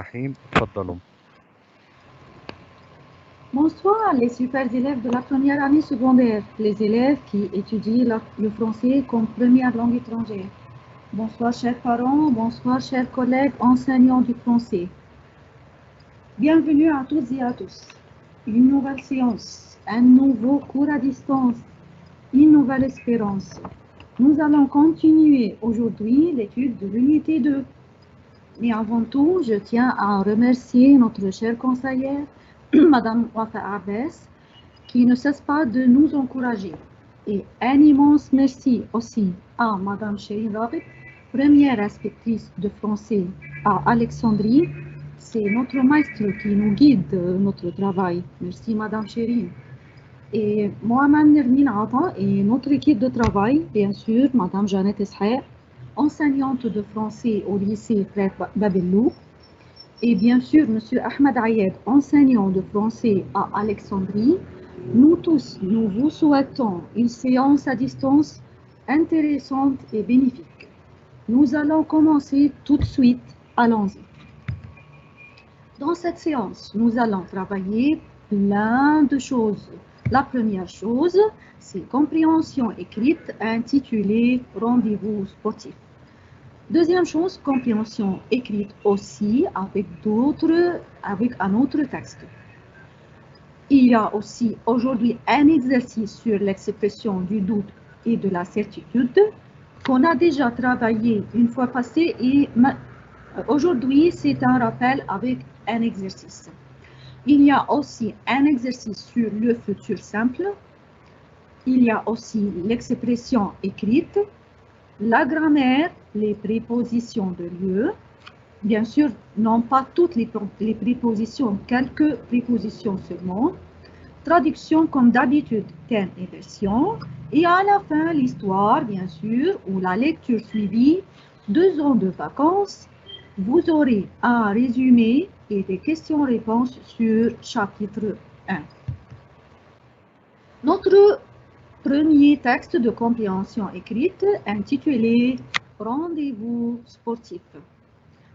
الرحيم. تفضلوا. Bonsoir les super élèves de la première année secondaire, les élèves qui étudient le français comme première langue étrangère. Bonsoir chers parents, bonsoir chers collègues enseignants du français. Bienvenue à toutes et à tous. Une nouvelle séance, un nouveau cours à distance, une nouvelle espérance. Nous allons continuer aujourd'hui l'étude de l'unité 2. Mais avant tout, je tiens à remercier notre chère conseillère, Madame Wafa Abbas, qui ne cesse pas de nous encourager. Et un immense merci aussi à Madame Chérine Rabit, première inspectrice de français à Alexandrie. C'est notre maître qui nous guide notre travail. Merci Madame Chérine. Et Mohamed Nermin Ata et notre équipe de travail, bien sûr, Madame Jeannette Esher, enseignante de français au lycée Frère Babellou, et bien sûr Monsieur Ahmed Ayed, enseignant de français à Alexandrie. Nous tous, nous vous souhaitons une séance à distance intéressante et bénéfique. Nous allons commencer tout de suite. Allons-y. Dans cette séance, nous allons travailler plein de choses. La première chose, c'est compréhension écrite intitulée « Rendez-vous sportif ». Deuxième chose, compréhension écrite aussi avec un autre texte. Il y a aussi aujourd'hui un exercice sur l'expression du doute et de la certitude qu'on a déjà travaillé une fois passé et aujourd'hui c'est un rappel avec un exercice. Il y a aussi un exercice sur le futur simple. Il y a aussi l'expression écrite, la grammaire, les prépositions de lieu. Bien sûr, non pas toutes les prépositions, quelques prépositions seulement. Traduction comme d'habitude, thème et version. Et à la fin, l'histoire, bien sûr, ou la lecture suivie, 2 ans de vacances. Vous aurez un résumé et des questions-réponses sur chapitre 1. Notre premier texte de compréhension écrite intitulé « Rendez-vous sportif ».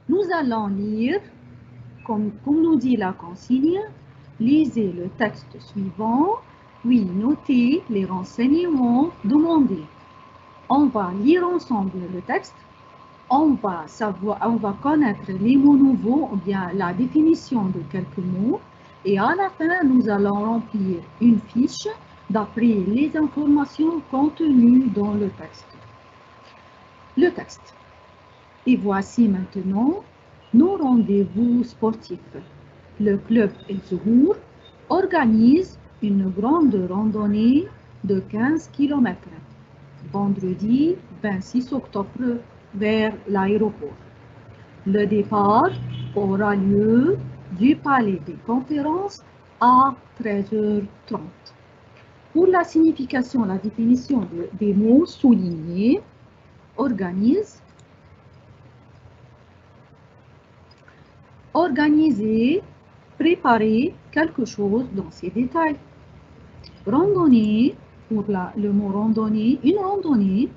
Nous allons lire, comme nous dit la consigne, lisez le texte suivant, puis notez les renseignements demandés. On va lire ensemble le texte, on va connaître les mots nouveaux ou bien la définition de quelques mots et à la fin, nous allons remplir une fiche d'après les informations contenues dans le texte. Le texte. Et voici maintenant nos rendez-vous sportifs. Le club El Zuhour organise une grande randonnée de 15 km vendredi 26 octobre vers l'aéroport. Le départ aura lieu du palais des conférences à 13h30. Pour la signification, la définition des mots soulignés, organise, organiser, préparer quelque chose dans ses détails. Randonnée, pour le mot randonnée, une randonnée,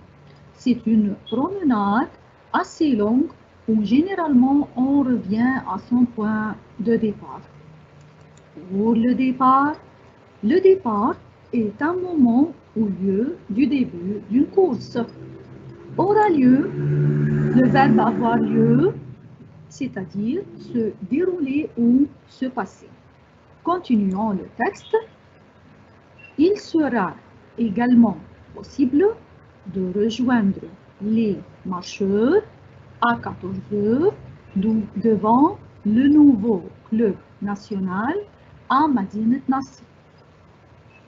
c'est une promenade assez longue où généralement on revient à son point de départ. Pour le départ est un moment ou lieu du début d'une course. Aura lieu, le verbe avoir lieu, c'est-à-dire se dérouler ou se passer. Continuons le texte. Il sera également possible de rejoindre les marcheurs à 14h devant le nouveau club national à Madinat Nasr.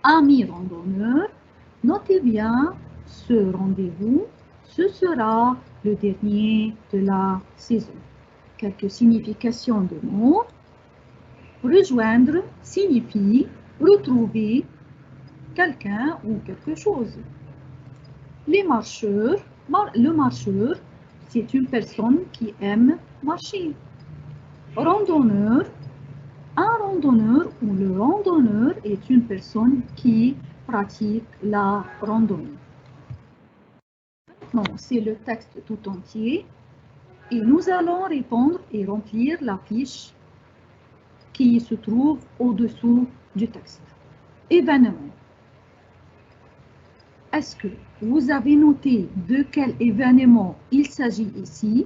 Amis randonneurs, notez bien ce rendez-vous, ce sera le dernier de la saison. Quelques significations de mots. Rejoindre signifie retrouver quelqu'un ou quelque chose. Les marcheurs, le marcheur, c'est une personne qui aime marcher. Randonneur, un randonneur ou le randonneur est une personne qui pratique la randonnée. Maintenant, c'est le texte tout entier. Et nous allons répondre et remplir la fiche qui se trouve au-dessous du texte. Événement. Est-ce que vous avez noté de quel événement il s'agit ici?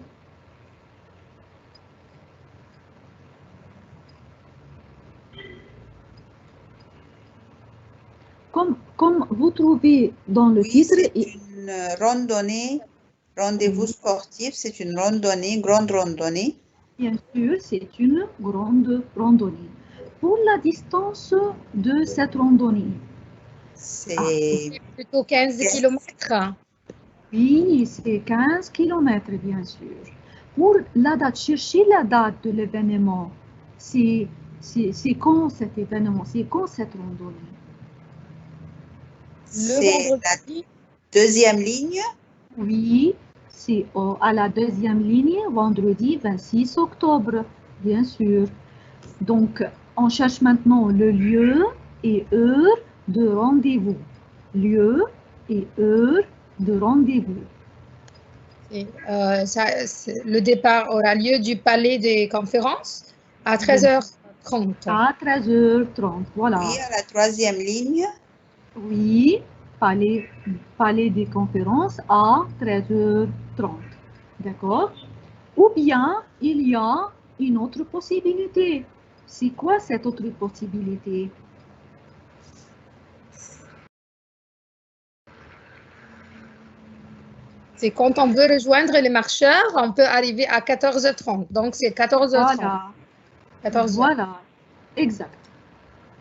Comme vous trouvez dans le titre... C'est une randonnée, rendez-vous sportif, c'est une randonnée, grande randonnée. Bien sûr, c'est une grande randonnée. Pour la distance de cette randonnée, c'est plutôt 15 km. Oui, c'est 15 km, bien sûr. Pour la date, cherchez la date de l'événement. C'est quand cet événement, c'est quand cette randonnée? C'est la deuxième ligne. Oui, c'est à la deuxième ligne, vendredi 26 octobre, bien sûr. Donc, on cherche maintenant le lieu et heure de rendez-vous. Lieu et heure de rendez-vous. Le départ aura lieu du palais des conférences à 13h30. À 13h30, voilà. Oui, à la troisième ligne. Oui, palais des conférences à 13h30. D'accord? Ou bien, il y a une autre possibilité. C'est quoi cette autre possibilité? C'est quand on veut rejoindre les marcheurs, on peut arriver à 14h30. Donc, c'est 14h30. Voilà. 14h. Voilà, exact.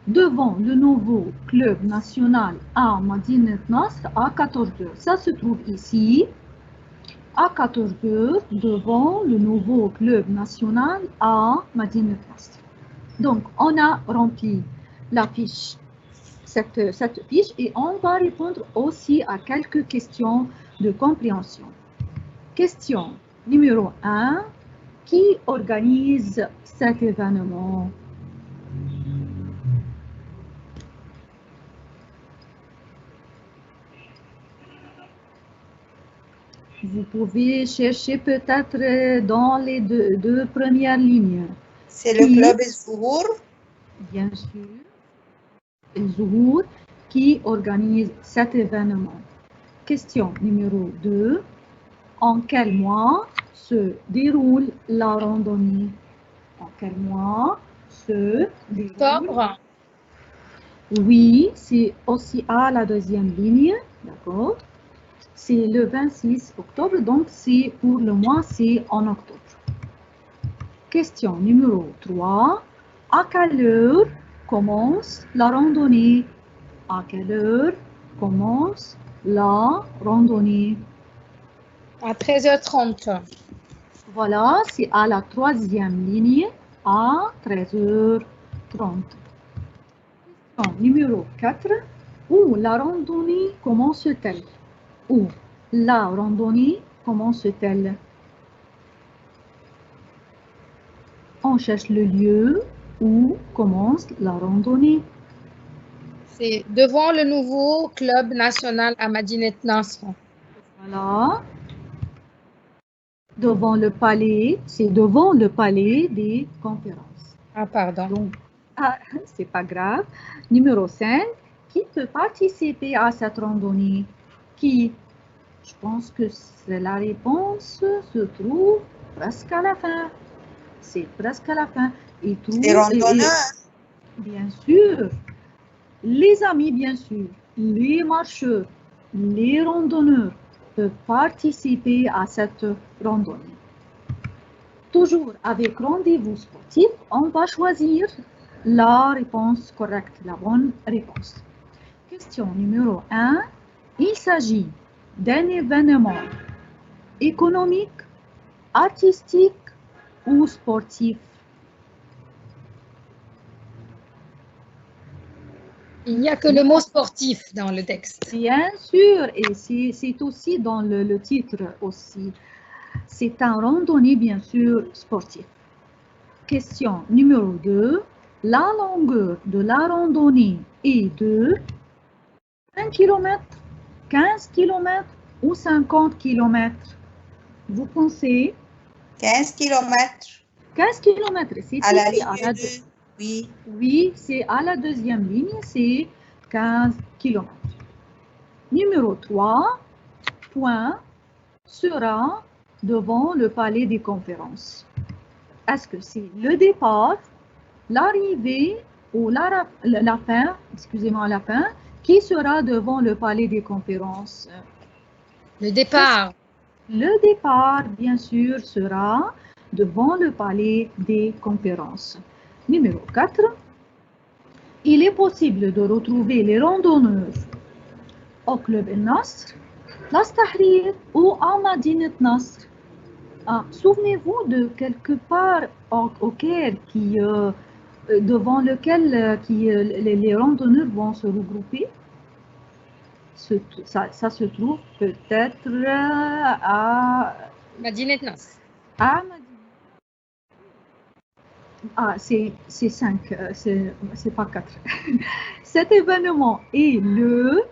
Devant le nouveau club national à Madinat Nasr à 14h. Ça se trouve ici. À 14h, devant le nouveau club national à Madinat Nasr. Donc, on a rempli la fiche, cette fiche, et on va répondre aussi à quelques questions de compréhension. Question numéro 1. Qui organise cet événement? Vous pouvez chercher peut-être dans les deux premières lignes. C'est le club Zouhour. Bien sûr. Zouhour qui organise cet événement. Question numéro 2. En quel mois se déroule la randonnée? En quel mois se déroule? Octobre. Oui, c'est aussi à la deuxième ligne, d'accord? C'est le 26 octobre, donc c'est pour le mois, c'est en octobre. Question numéro 3. À quelle heure commence la randonnée? À quelle heure commence la randonnée? À 13h30. Voilà, c'est à la troisième ligne, à 13h30. Question numéro 4. Où la randonnée commence-t-elle? Où la randonnée commence-t-elle? On cherche le lieu où commence la randonnée. C'est devant le nouveau club national à Madinat Nasr. Voilà. Devant le palais, c'est devant le palais des conférences. Ah, pardon. Donc, c'est pas grave. Numéro 5. Qui peut participer à cette randonnée? Qui? Je pense que la réponse se trouve presque à la fin. C'est presque à la fin. Les randonneurs. Bien sûr. Les amis, bien sûr. Les marcheurs, les randonneurs peuvent participer à cette randonnée. Toujours avec rendez-vous sportif, on va choisir la réponse correcte, la bonne réponse. Question numéro 1. Il s'agit d'un événement économique, artistique ou sportif? Il n'y a que le mot sportif dans le texte. Bien sûr, et c'est aussi dans le titre aussi. C'est un randonnée, bien sûr, sportif. Question numéro 2. La longueur de la randonnée est de 1 km, 15 km ou 50 km. Vous pensez? 15 km. 15 km, c'est À la ici, ligne 2. Oui. Oui, c'est à la deuxième ligne, c'est 15 km. Numéro 3, point sera devant le palais des conférences. Est-ce que c'est le départ, l'arrivée ou la fin, excusez-moi, la fin, qui sera devant le palais des conférences? Le départ. Le départ, bien sûr, sera devant le palais des conférences. Numéro 4. Il est possible de retrouver les randonneurs au Club El Nasr, Place Tahrir ou à Madinat Nasr. Souvenez-vous de quelque part au Caire devant lequel les randonneurs vont se regrouper. Ça se trouve peut-être à Madinat Nasr. C'est 5, c'est pas 4. Cet événement est le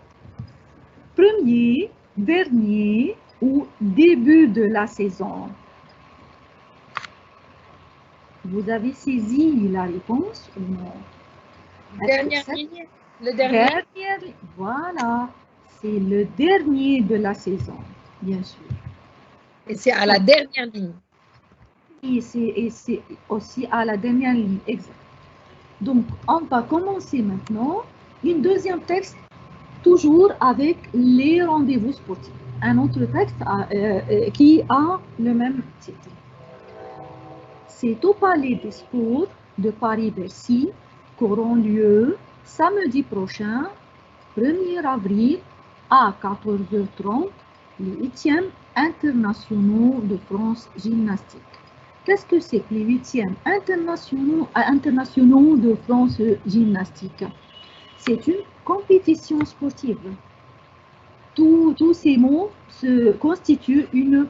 premier, dernier ou début de la saison. Vous avez saisi la réponse ou non? Dernière ligne. Le dernier. Voilà, c'est le dernier de la saison, bien sûr. Et c'est à la dernière ligne. Et c'est aussi à la dernière ligne, exact. Donc, on va commencer maintenant une deuxième texte, toujours avec les rendez-vous sportifs. Un autre texte qui a le même titre. C'est au Palais des Sports de Paris-Bercy qu'auront lieu samedi prochain, 1er avril, à 14h30, les 8e internationaux de France gymnastique. Qu'est-ce que c'est que les 8e internationaux de France gymnastique? C'est une compétition sportive. Tous ces mots se constituent une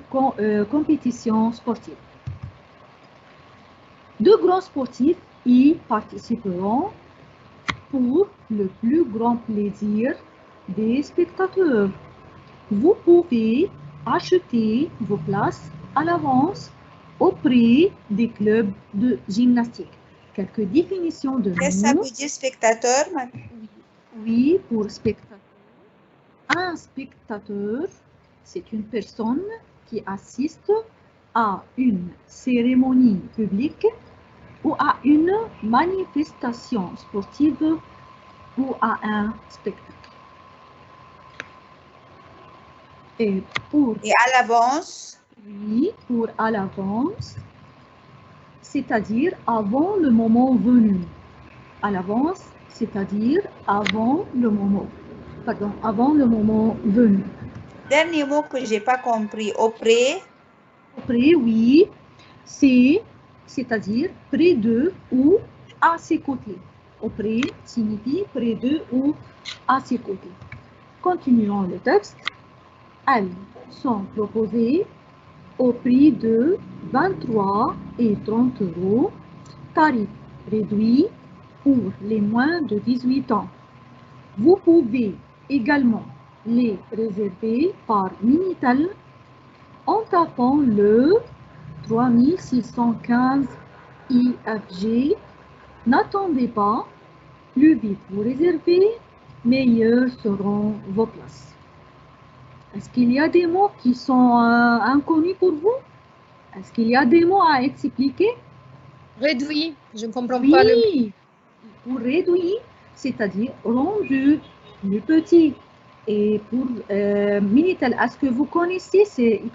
compétition sportive. De grands sportifs y participeront pour le plus grand plaisir des spectateurs. Vous pouvez acheter vos places à l'avance auprès des clubs de gymnastique. Quelques définitions de Qu'est-ce que ça veut dire spectateur? Oui, pour spectateur. Un spectateur, c'est une personne qui assiste à une cérémonie publique ou à une manifestation sportive ou à un spectacle. Et à l'avance? Oui, pour à l'avance, c'est-à-dire avant le moment venu. À l'avance, c'est-à-dire avant le moment venu. Dernier mot que je n'ai pas compris, auprès? Auprès, oui, c'est-à-dire près de ou à ses côtés. Auprès signifie près de ou à ses côtés. Continuons le texte. Elles sont proposées au prix de 23 et 30 €, tarif réduit pour les moins de 18 ans. Vous pouvez également les réserver par Minitel en tapant le 3615 IFG. N'attendez pas, plus vite vous réservez, meilleures seront vos places. Est-ce qu'il y a des mots qui sont inconnus pour vous? Est-ce qu'il y a des mots à expliquer? Réduit, je ne comprends pas le mot. Oui, pour réduit, c'est-à-dire rendu plus petit. Et pour Minitel, est-ce que vous connaissez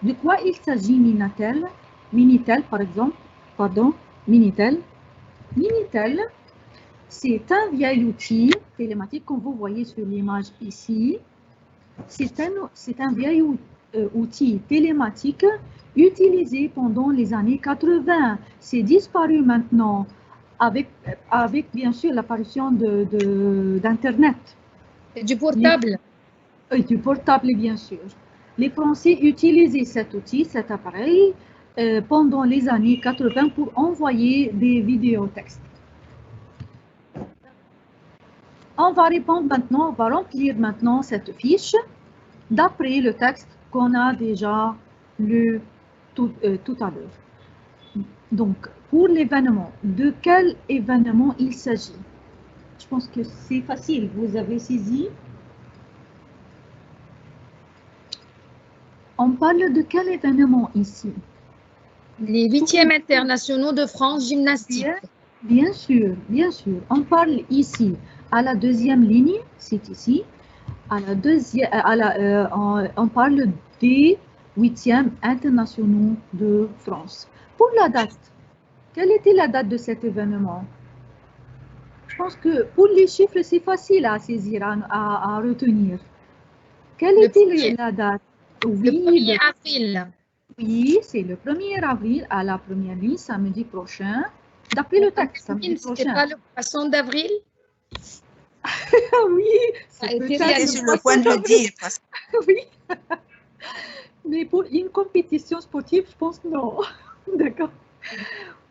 de quoi il s'agit Minitel? Minitel, par exemple, Minitel. Minitel, c'est un vieil outil télématique comme vous voyez sur l'image ici. C'est un vieil outil télématique utilisé pendant les années 80. C'est disparu maintenant avec bien sûr l'apparition d'Internet. Et du portable? Et du portable, bien sûr. Les Français utilisaient cet outil, cet appareil, pendant les années 80 pour envoyer des vidéotextes. On va répondre maintenant, on va remplir maintenant cette fiche d'après le texte qu'on a déjà lu tout à l'heure. Donc, pour l'événement, de quel événement il s'agit? Je pense que c'est facile, vous avez saisi. On parle de quel événement ici? Les 8e internationaux de France gymnastique. Bien sûr, bien sûr. On parle ici à la deuxième ligne, c'est ici. À la deuxième, on parle des 8e internationaux de France. Pour la date, quelle était la date de cet événement? Je pense que pour les chiffres, c'est facile à saisir, à retenir. Quelle était la date? Oui, le 1er avril. Oui, c'est le 1er avril à la première ligne, samedi prochain. D'après le texte, samedi prochain. C'était pas le poisson d'avril? Oui, c'est peut-être sur le point de le dire. Parce... Oui, mais pour une compétition sportive, je pense non. D'accord.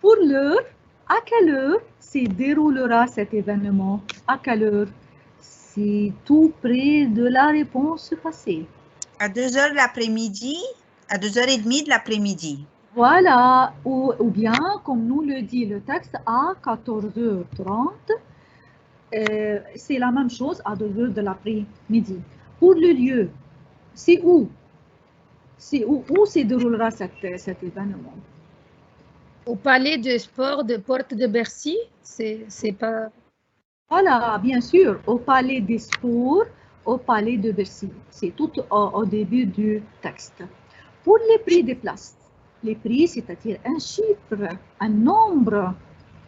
Pour l'heure, à quelle heure se déroulera cet événement? À quelle heure? C'est tout près de la réponse passée. À 2h de l'après-midi, à 2h30 de l'après-midi. Voilà, ou bien, comme nous le dit le texte, à 14h30. C'est la même chose à 2h de l'après-midi. Pour le lieu, c'est où? C'est où se déroulera cet événement? Au palais de sport de Porte de Bercy, c'est pas... Voilà, bien sûr, au palais des sports, au palais de Bercy. C'est tout au début du texte. Pour les prix des places, les prix, c'est-à-dire un chiffre, un nombre,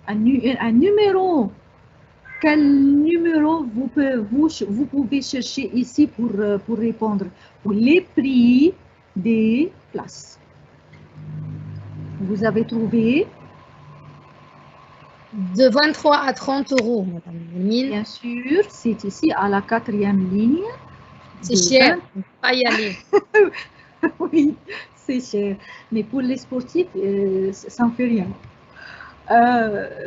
un numéro. Quel numéro vous pouvez chercher ici pour répondre? Pour les prix des places. Vous avez trouvé? De 23 à 30 euros, madame. Bien sûr, c'est ici à la 4e ligne. C'est cher, pas y aller. Oui, c'est cher. Mais pour les sportifs, ça ne fait rien.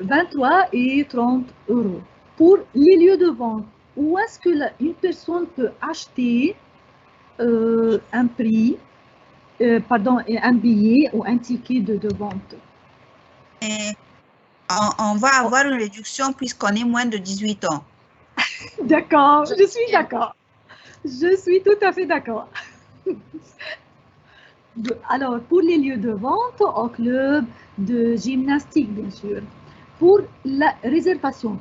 23 et 30 euros. Pour les lieux de vente, où est-ce que une personne peut acheter un prix, un billet ou un ticket de vente? Et on va avoir une réduction puisqu'on est moins de 18 ans. D'accord, je suis d'accord. Je suis tout à fait d'accord. Alors, pour les lieux de vente, au club de gymnastique, bien sûr. Pour la réservation,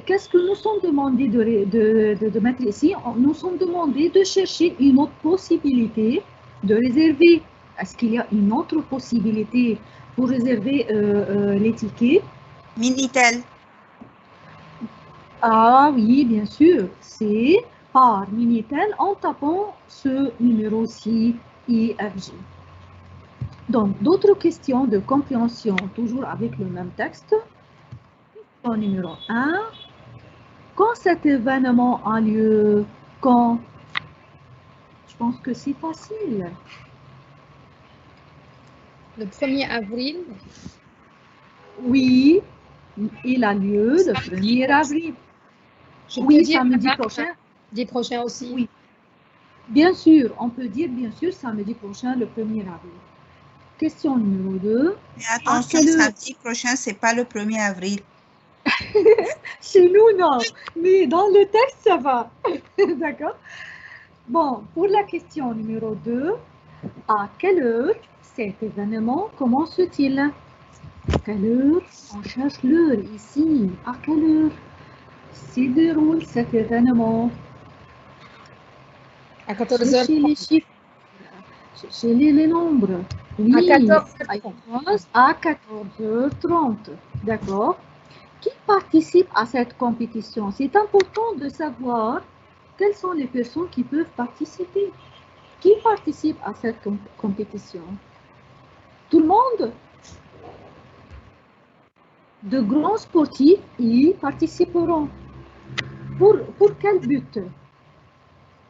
qu'est-ce que nous sommes demandés de mettre ici? Nous sommes demandés de chercher une autre possibilité de réserver. Est-ce qu'il y a une autre possibilité pour réserver les tickets? Minitel. Ah oui, bien sûr, c'est par Minitel en tapant ce numéro-ci IFG. Donc, d'autres questions de compréhension, toujours avec le même texte. Question numéro 1. Quand cet événement a lieu? Quand? Je pense que c'est facile. Le 1er avril. Oui, il a lieu le 1er avril. Oui, samedi prochain. Samedi prochain aussi. Oui. Bien sûr, on peut dire bien sûr samedi prochain, le 1er avril. Question numéro 2. Mais attention, samedi prochain, ce n'est pas le 1er avril. Chez nous, non. Mais dans le texte, ça va. D'accord? Bon, pour la question numéro 2, à quelle heure cet événement commence-t-il? À quelle heure? On cherche l'heure ici. À quelle heure se déroule cet événement? À 14h30. Cherchez les chiffres. Cherchez les nombres. Oui, à 14h30. D'accord. Qui participe à cette compétition? C'est important de savoir quelles sont les personnes qui peuvent participer. Qui participe à cette compétition? Tout le monde? De grands sportifs y participeront. Pour quel but?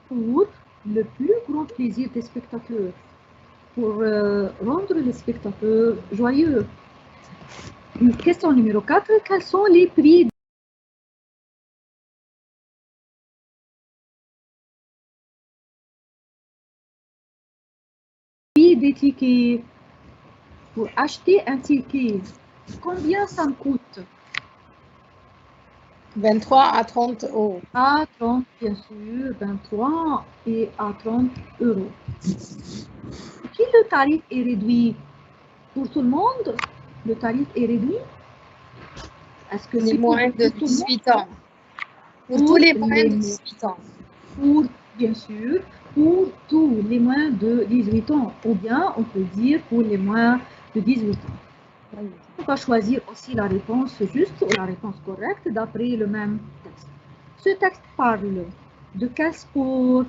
Pour le plus grand plaisir des spectateurs. Pour rendre les spectateurs joyeux. Question numéro 4. Quels sont les prix des tickets? pour acheter un ticket, combien ça me coûte? 23 à 30 euros. À 30, bien sûr, 23 et à 30 euros. Qui le tarif est réduit? Pour tout le monde, le tarif est réduit? Est-ce que Les c'est moins de pour tout le monde? 18 ans. Pour tous les moins de 18 ans. Pour, bien sûr, pour tous les moins de 18 ans. Ou bien, on peut dire pour les moins de 18 ans. On va choisir aussi la réponse juste ou la réponse correcte d'après le même texte. Ce texte parle de quel sport?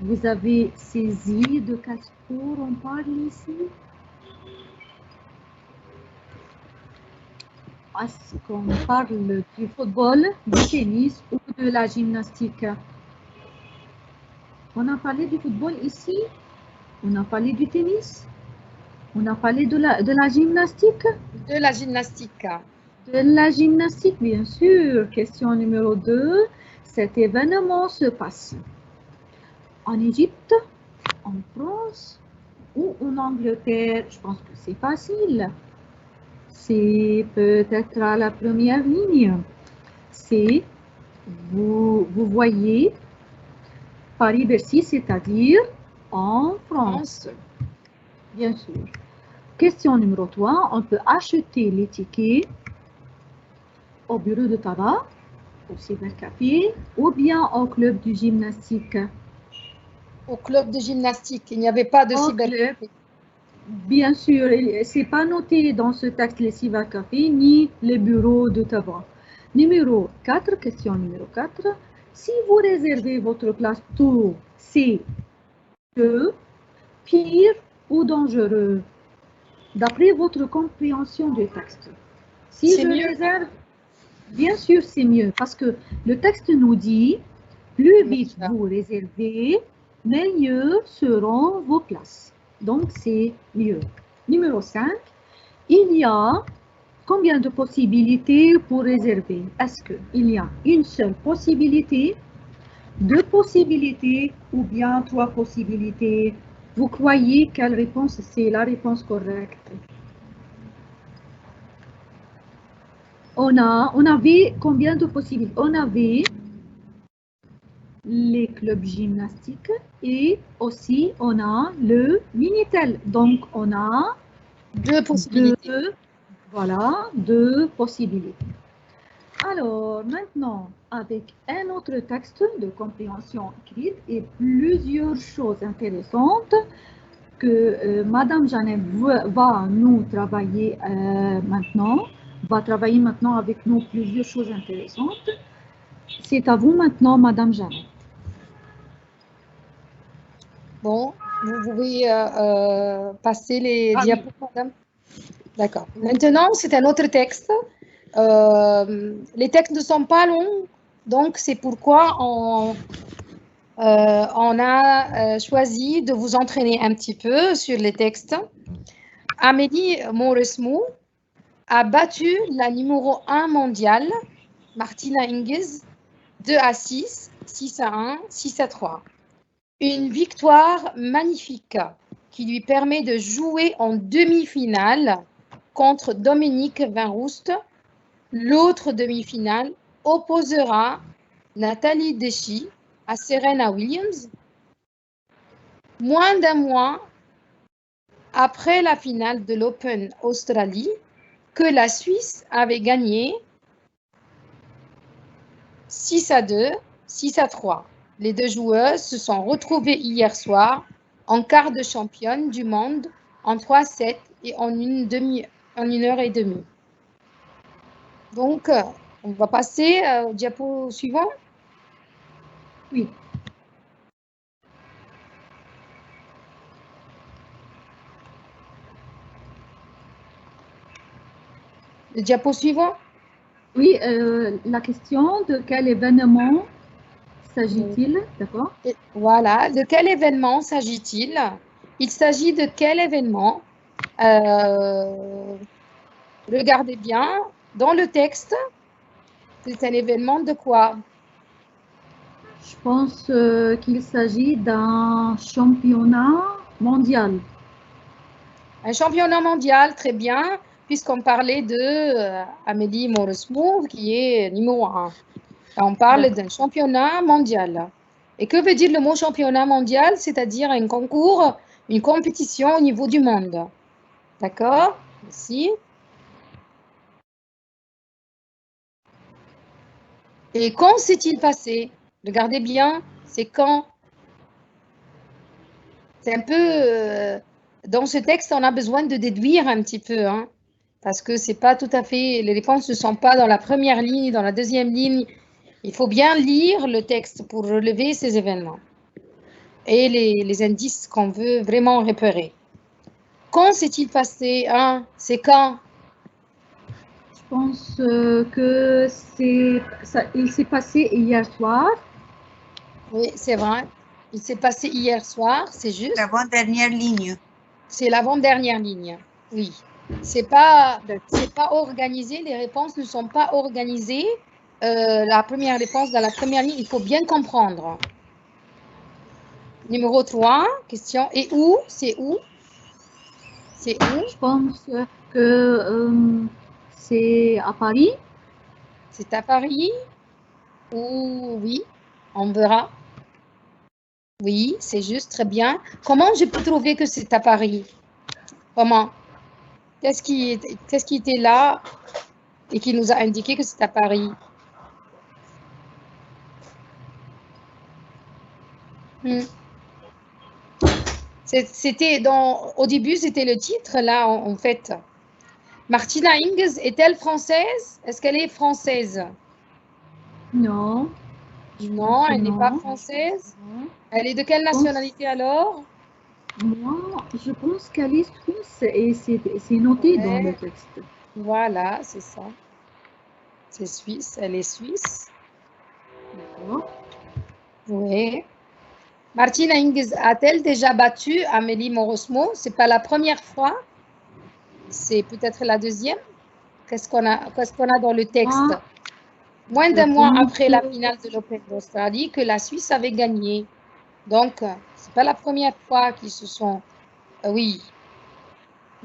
Vous avez saisi de quel sport on parle ici? Est-ce qu'on parle du football, du tennis ou de la gymnastique? On a parlé du football ici, on a parlé du tennis, on a parlé de la gymnastique. De la gymnastique. De la gymnastique, bien sûr. Question numéro 2. Cet événement se passe en Égypte, en France ou en Angleterre. Je pense que c'est facile. C'est peut-être à la première ligne. C'est, vous voyez, Paris-Bercy, c'est-à-dire en France. Bien sûr. Question numéro 3. On peut acheter les tickets au bureau de tabac, au cybercafé ou bien au club du gymnastique. Au club de gymnastique, il n'y avait pas de cybercafé. Bien sûr, ce n'est pas noté dans ce texte les cybercafés ni les bureaux de tabac. Numéro 4, question numéro 4. Si vous réservez votre place tôt, c'est pire ou dangereux d'après votre compréhension du texte. Si je réserve, bien sûr c'est mieux parce que le texte nous dit plus vite vous réservez, meilleur seront vos places. Donc c'est mieux. Numéro 5, il y a combien de possibilités pour réserver? Est-ce qu'il y a une seule possibilité, deux possibilités ou bien trois possibilités? Vous croyez quelle réponse c'est la réponse correcte? On avait combien de possibilités? On avait les clubs gymnastiques et aussi on a le Minitel. Donc on a deux possibilités. Deux possibilités. Alors maintenant, avec un autre texte de compréhension écrite et plusieurs choses intéressantes que Madame Janet va nous travailler maintenant avec nous plusieurs choses intéressantes. C'est à vous maintenant, Madame Janet. Bon, vous pouvez passer les diapos, madame. D'accord. Maintenant, c'est un autre texte. Les textes ne sont pas longs, donc c'est pourquoi on a choisi de vous entraîner un petit peu sur les textes. Amélie Mauresmo a battu la numéro 1 mondiale, Martina Hingis, 2-6, 6-1, 6-3. Une victoire magnifique qui lui permet de jouer en demi-finale contre Dominique Vinrouste. L'autre demi-finale opposera Nathalie Deschy à Serena Williams. Moins d'un mois après la finale de l'Open Australie, que la Suisse avait gagné 6-2, 6-3. Les deux joueuses se sont retrouvées hier soir en quart de championne du monde en 3-7 et en une heure et demie. Donc, on va passer au diapo suivant. Oui. Le diapo suivant. Oui, la question de quel événement s'agit-il, d'accord? Voilà, de quel événement s'agit-il? Il s'agit de quel événement? Regardez bien, dans le texte, c'est un événement de quoi? Je pense qu'il s'agit d'un championnat mondial. Un championnat mondial, très bien, puisqu'on parlait de Amélie Mauresmo, qui est numéro 1. On parle d'un championnat mondial. Et que veut dire le mot championnat mondial? C'est-à-dire un concours, une compétition au niveau du monde. D'accord? Merci. Et quand s'est-il passé? Regardez bien, c'est quand? C'est un peu... dans ce texte, on a besoin de déduire un petit peu, hein, parce que c'est pas tout à fait... Les réponses ne sont pas dans la première ligne, dans la deuxième ligne. Il faut bien lire le texte pour relever ces événements et les indices qu'on veut vraiment repérer. Quand s'est-il passé, hein? C'est quand? Je pense que il s'est passé hier soir. Oui, c'est vrai. Il s'est passé hier soir, c'est juste. L'avant-dernière ligne. C'est l'avant-dernière ligne, oui. C'est pas organisé, les réponses ne sont pas organisées. La première réponse dans la première ligne, il faut bien comprendre. Numéro 3, question. Et où? C'est où? C'est où? Je pense que c'est à Paris. C'est à Paris? Ou oui, on verra. Oui, c'est juste, très bien. Comment je peux trouver que c'est à Paris? Comment? Qu'est-ce qui était là et qui nous a indiqué que c'est à Paris? C'était au début, c'était le titre, là, en fait. Martina Hingis est-elle française? Est-ce qu'elle est française? Non. Non, elle n'est pas française. Non. Elle est de quelle nationalité alors? Moi, je pense qu'elle est suisse et c'est noté dans le texte. Voilà, c'est ça. C'est suisse, elle est suisse. D'accord. Oui. Martina Hingis a-t-elle déjà battu Amélie Mauresmo? C'est pas la première fois. C'est peut-être la deuxième. Qu'est-ce qu'on a dans le texte? Moins d'un mois après la finale de l'Open d'Australie, que la Suisse avait gagné. Donc, c'est pas la première fois qu'ils se sont, ils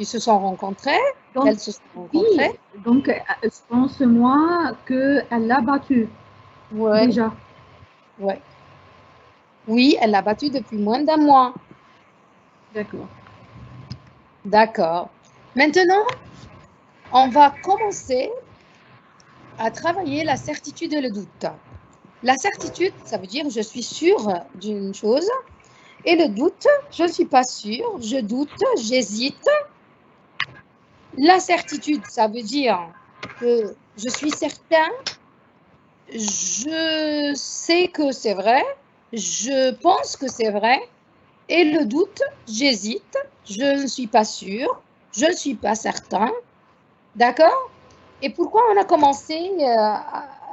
se sont rencontrés. Donc, Elles se sont rencontrées. Oui, donc je pense moi qu'elle l'a battu déjà. Ouais. Oui, elle l'a battu depuis moins d'un mois. D'accord. D'accord. Maintenant, on va commencer à travailler la certitude et le doute. La certitude, ça veut dire je suis sûre d'une chose. Et le doute, je ne suis pas sûre, je doute, j'hésite. La certitude, ça veut dire que je suis certain, je sais que c'est vrai, je pense que c'est vrai. Et le doute, j'hésite, je ne suis pas sûre, je ne suis pas certain. D'accord? Et pourquoi on a commencé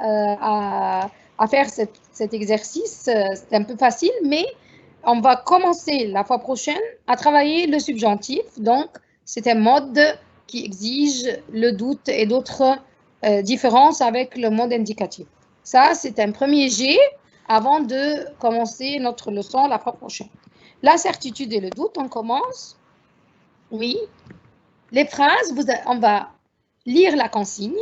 à faire cet exercice? C'est un peu facile, mais on va commencer la fois prochaine à travailler le subjonctif. Donc, c'est un mode qui exige le doute et d'autres différences avec le mode indicatif. Ça, c'est un premier jet avant de commencer notre leçon la fois prochaine. La certitude et le doute, on commence. Oui. Les phrases, on va lire la consigne,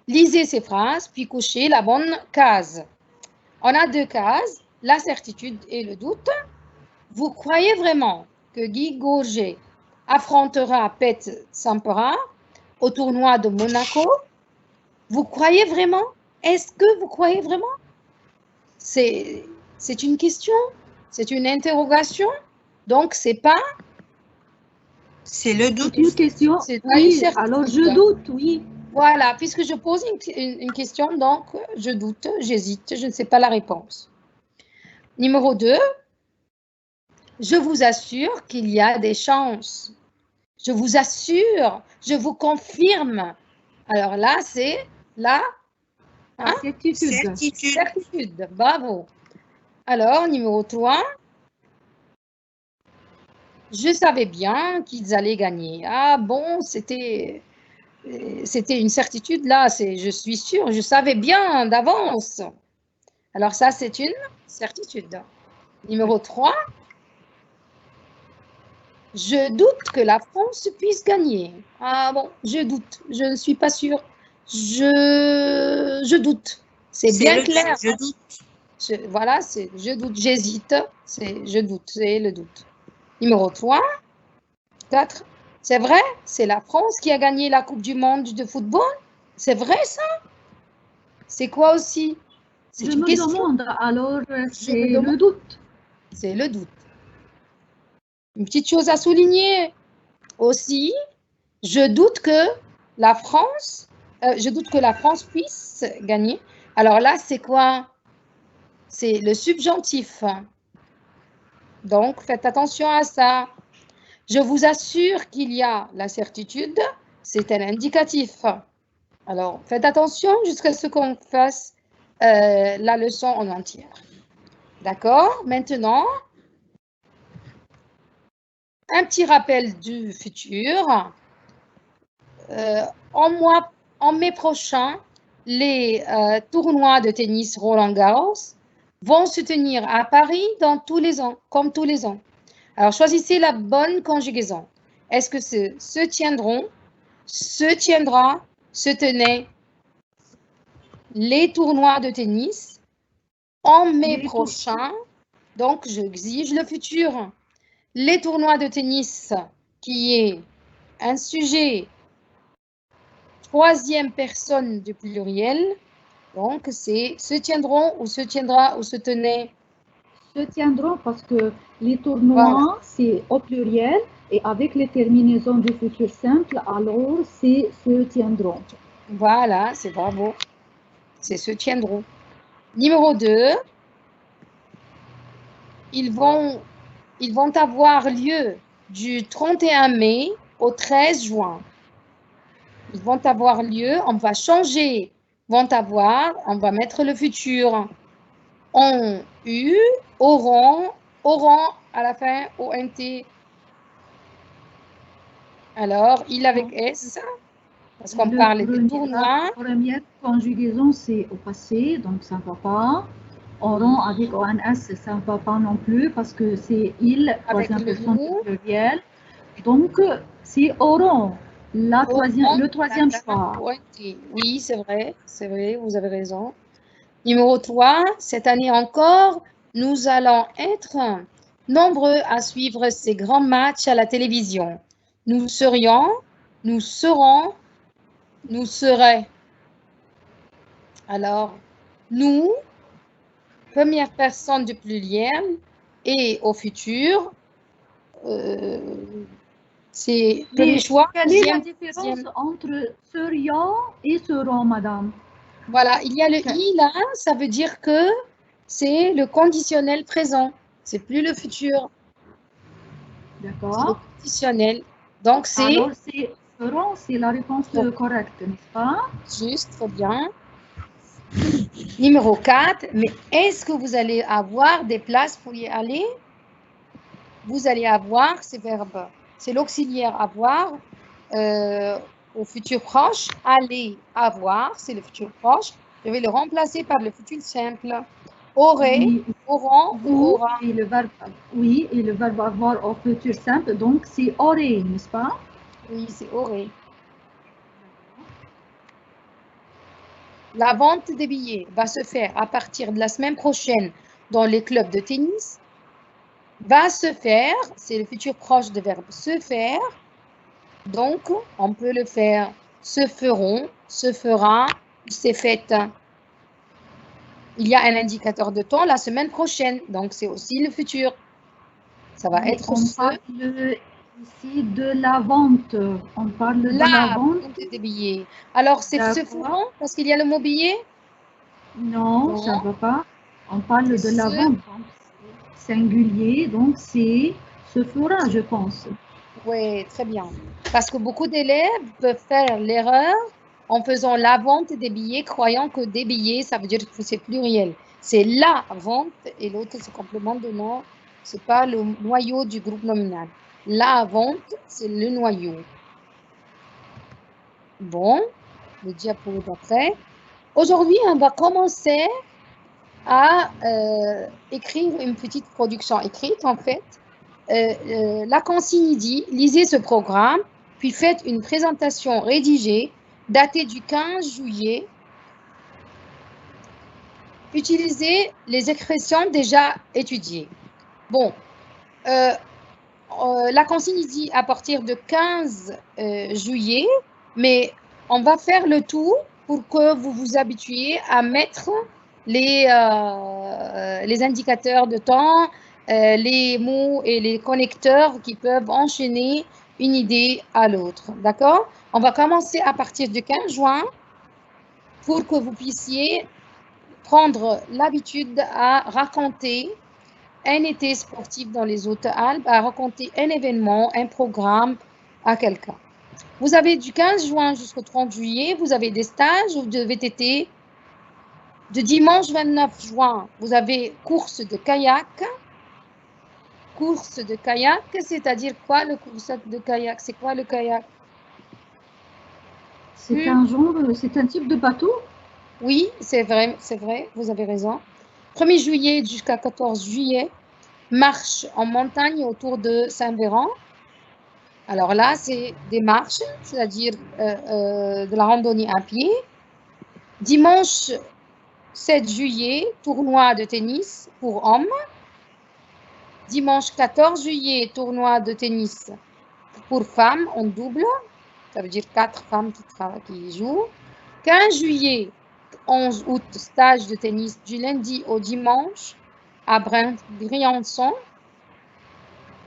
lisez ces phrases, puis cochez la bonne case. On a deux cases, la certitude et le doute. Vous croyez vraiment que Guy Gaugé affrontera Pete Sampras au tournoi de Monaco? Vous croyez vraiment? Est-ce que vous croyez vraiment? C'est une question, c'est une interrogation, donc c'est pas... C'est le doute. C'est une question. Oui, alors je doute, oui. Voilà, puisque je pose une question, donc je doute, j'hésite, je ne sais pas la réponse. Numéro 2, je vous assure qu'il y a des chances. Je vous assure, je vous confirme. Alors là, c'est la certitude. Bravo. Alors, numéro 3, je savais bien qu'ils allaient gagner. Ah bon, c'était une certitude là, je suis sûre, je savais bien d'avance. Alors ça, c'est une certitude. Numéro 3, Je doute que la France puisse gagner. Ah bon, je doute. Je ne suis pas sûre. Je doute. C'est bien le clair. Je doute. Voilà, c'est je doute, j'hésite. C'est je doute, c'est le doute. Numéro 3, 4. C'est vrai, c'est la France qui a gagné la Coupe du Monde de football. C'est vrai ça? C'est quoi aussi? C'est Je une me question. demande, alors c'est me demande. le doute. C'est le doute. Une petite chose à souligner aussi, je doute que la France puisse gagner. Alors là, c'est quoi? C'est le subjonctif. Donc, faites attention à ça. Je vous assure qu'il y a la certitude, c'est un indicatif. Alors, faites attention jusqu'à ce qu'on fasse la leçon en entière. D'accord? Maintenant, un petit rappel du futur. En mai prochain, les tournois de tennis Roland-Garros vont se tenir à Paris comme tous les ans. Alors, choisissez la bonne conjugaison. Est-ce que se tiendront, se tiendra, se tenait les tournois de tennis en mai prochain? Donc, j'exige le futur. Les tournois de tennis, qui est un sujet troisième personne du pluriel. Donc, c'est se tiendront ou se tiendra ou se tenait. Se tiendront parce que les tournois, voilà, c'est au pluriel et avec les terminaisons du futur simple, alors c'est se tiendront. Voilà, c'est bravo. C'est se tiendront. Numéro 2, ils vont avoir lieu du 31 mai au 13 juin. Ils vont avoir lieu, on va changer, on va mettre le futur. Ont eu, auront à la fin, ONT. Alors, il avec S, parce qu'on parle des tournois. La première conjugaison, c'est au passé, donc ça ne va pas. Auront avec ONS, ça ne va pas non plus, parce que c'est il, troisième personne du pluriel. Donc, c'est auront, le troisième choix. Oui, c'est vrai, vous avez raison. Numéro 3, cette année encore, nous allons être nombreux à suivre ces grands matchs à la télévision. Nous serions, nous serons, nous seraient. Alors, nous, première personne du pluriel, et au futur, c'est premier choix. Quelle est la différence entre serions et seront, madame? Voilà, il y a le i là, ça veut dire que c'est le conditionnel présent. C'est plus le futur. D'accord. C'est le conditionnel. Donc, c'est... Alors, seront, c'est la réponse correcte, n'est-ce pas? Juste, très bien. Numéro 4, mais est-ce que vous allez avoir des places pour y aller? Vous allez avoir ces verbes. C'est l'auxiliaire avoir au futur proche. Aller, avoir, c'est le futur proche. Je vais le remplacer par le futur simple. Aurait, oui, auront ou aura. Et le verbe avoir au futur simple, donc c'est aurait, n'est-ce pas? Oui, c'est aurait. La vente des billets va se faire à partir de la semaine prochaine dans les clubs de tennis. Va se faire, c'est le futur proche de verbe se faire. Donc, on peut le faire se feront, se fera, c'est fait. Il y a un indicateur de temps la semaine prochaine, donc c'est aussi le futur. Ça va être on parle ici de la vente. On parle de la vente des billets. Alors, c'est se feront parce qu'il y a le mot billet? Non, ça ne va pas. On parle de la vente. Singulier, donc c'est se fera, je pense. Oui, très bien. Parce que beaucoup d'élèves peuvent faire l'erreur en faisant la vente des billets, croyant que des billets, ça veut dire que c'est pluriel. C'est la vente et l'autre, c'est complément de nom. Ce n'est pas le noyau du groupe nominal. La vente, c'est le noyau. Bon, le diapo d'après. Aujourd'hui, on va commencer à écrire une petite production écrite, en fait, la consigne dit, lisez ce programme, puis faites une présentation rédigée, datée du 15 juillet. Utilisez les expressions déjà étudiées. Bon, la consigne dit à partir de 15 juillet, mais on va faire le tout pour que vous vous habituiez à mettre les indicateurs de temps, les mots et les connecteurs qui peuvent enchaîner une idée à l'autre. D'accord? On va commencer à partir du 15 juin pour que vous puissiez prendre l'habitude à raconter un été sportif dans les Hautes-Alpes, à raconter un événement, un programme à quelqu'un. Vous avez du 15 juin jusqu'au 30 juillet, vous avez des stages de VTT. De dimanche 29 juin, vous avez course de kayak. Course de kayak, c'est-à-dire quoi le course de kayak? C'est quoi le kayak? C'est un genre, c'est un type de bateau? Oui, c'est vrai, vous avez raison. 1er juillet jusqu'à 14 juillet, marche en montagne autour de Saint-Véran. Alors là, c'est des marches, c'est-à-dire de la randonnée à pied. Dimanche 7 juillet, tournoi de tennis pour hommes. Dimanche 14 juillet, tournoi de tennis pour femmes en double. Ça veut dire 4 femmes qui jouent. 15 juillet, 11 août, stage de tennis du lundi au dimanche à Briançon.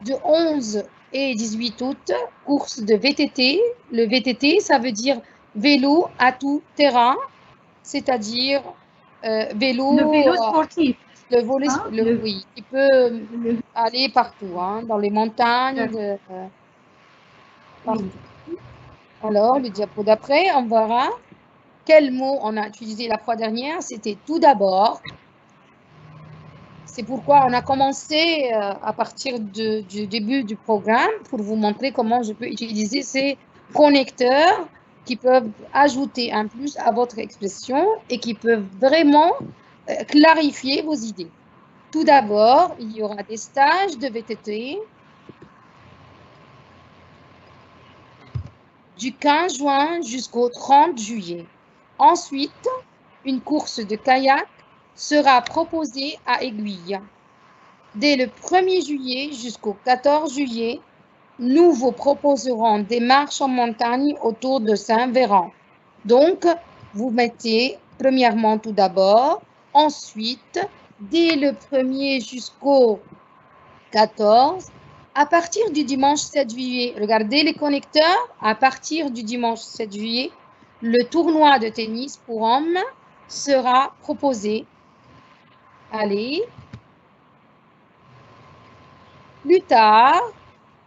De 11 et 18 août, course de VTT. Le VTT, ça veut dire vélo à tout terrain, c'est-à-dire vélo... Le vélo sportif. Le volet, oui, qui peut aller partout, hein, dans les montagnes, partout. Oui. Alors, le diapo d'après, on verra quel mot on a utilisé la fois dernière. C'était tout d'abord. C'est pourquoi on a commencé à partir du début du programme pour vous montrer comment je peux utiliser ces connecteurs qui peuvent ajouter un plus à votre expression et qui peuvent vraiment clarifier vos idées. Tout d'abord, il y aura des stages de VTT du 15 juin jusqu'au 30 juillet. Ensuite, une course de kayak sera proposée à Aiguille. Dès le 1er juillet jusqu'au 14 juillet, nous vous proposerons des marches en montagne autour de Saint-Véran. Donc, vous mettez premièrement tout d'abord, ensuite, dès le 1er jusqu'au 14, à partir du dimanche 7 juillet, regardez les connecteurs, à partir du dimanche 7 juillet, le tournoi de tennis pour hommes sera proposé. Allez. Plus tard,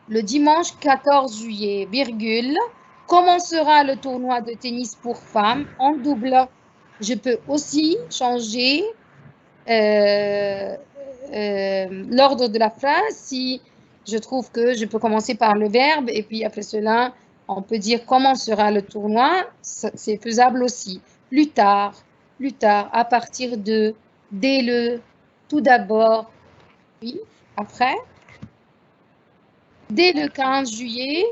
le dimanche 14 juillet, virgule, commencera le tournoi de tennis pour femmes en double. Je peux aussi changer l'ordre de la phrase si je trouve que je peux commencer par le verbe et puis après cela, on peut dire comment sera le tournoi. C'est faisable aussi. Plus tard, à partir de, dès le, tout d'abord, oui, après. Dès le 15 juillet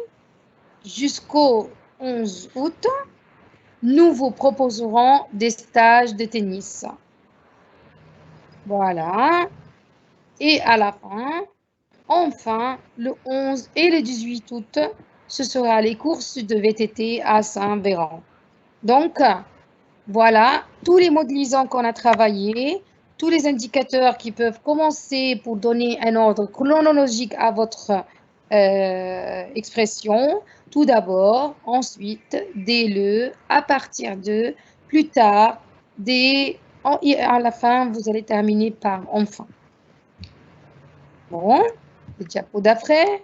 jusqu'au 11 août, nous vous proposerons des stages de tennis. Voilà. Et à la fin, enfin, le 11 et le 18 août, ce sera les courses de VTT à Saint-Véran. Donc, voilà tous les modélisants qu'on a travaillés, tous les indicateurs qui peuvent commencer pour donner un ordre chronologique à votre expression. Tout d'abord, ensuite, dès le, à partir de, plus tard, dès, et à la fin, vous allez terminer par enfin. Bon, le diapo d'après.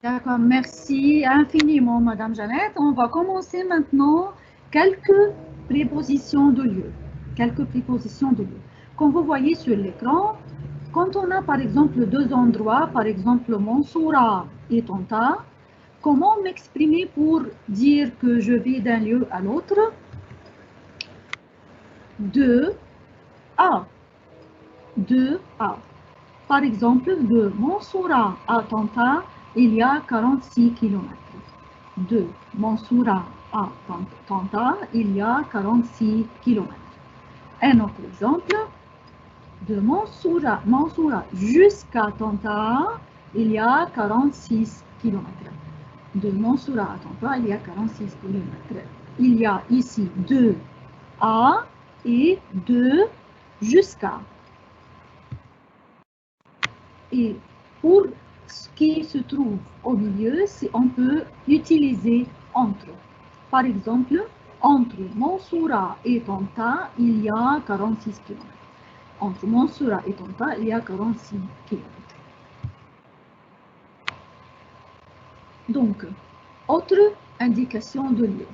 D'accord, merci infiniment, Madame Jeannette. On va commencer maintenant quelques prépositions de lieu. Comme vous voyez sur l'écran, quand on a par exemple deux endroits, par exemple Mansoura et Tanta, comment m'exprimer pour dire que je vais d'un lieu à l'autre? De à. Par exemple, de Mansoura à Tanta, il y a 46 km. De Mansoura à Tanta, il y a 46 km. Un autre exemple, de Mansoura jusqu'à Tanta, il y a 46 km. De Mansoura à Tanta, il y a 46 km. Il y a ici 2 à et 2 jusqu'à. Et pour ce qui se trouve au milieu, on peut utiliser entre. Par exemple, entre Mansoura et Tanta, il y a 46 km. Entre Mansoura et Tanta, il y a 46 km. Donc, autre indication de lieu.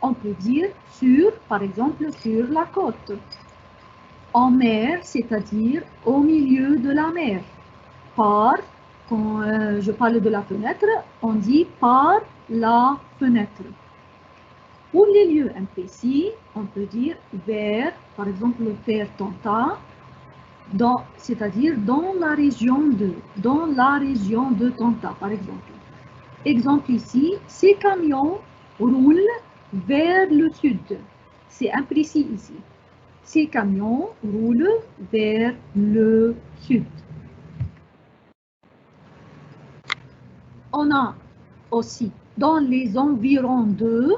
On peut dire sur, par exemple, sur la côte. En mer, c'est-à-dire au milieu de la mer. Par, quand je parle de la fenêtre, on dit par la fenêtre. Pour les lieux imprécis, on peut dire vers, par exemple, vers Tanta, c'est-à-dire dans la région de Tanta, par exemple. Exemple ici, ces camions roulent vers le sud. C'est imprécis ici. Ces camions roulent vers le sud. On a aussi dans les environs de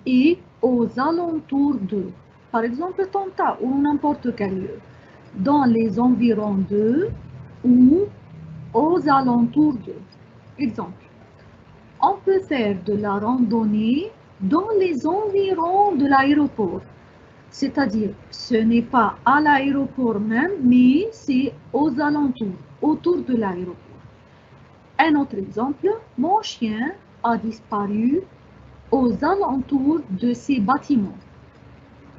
et aux alentours de. Par exemple, Tanta ou n'importe quel lieu. Dans les environs de ou aux alentours de. Exemple. On peut faire de la randonnée dans les environs de l'aéroport. C'est-à-dire, ce n'est pas à l'aéroport même, mais c'est aux alentours, autour de l'aéroport. Un autre exemple, mon chien a disparu aux alentours de ces bâtiments.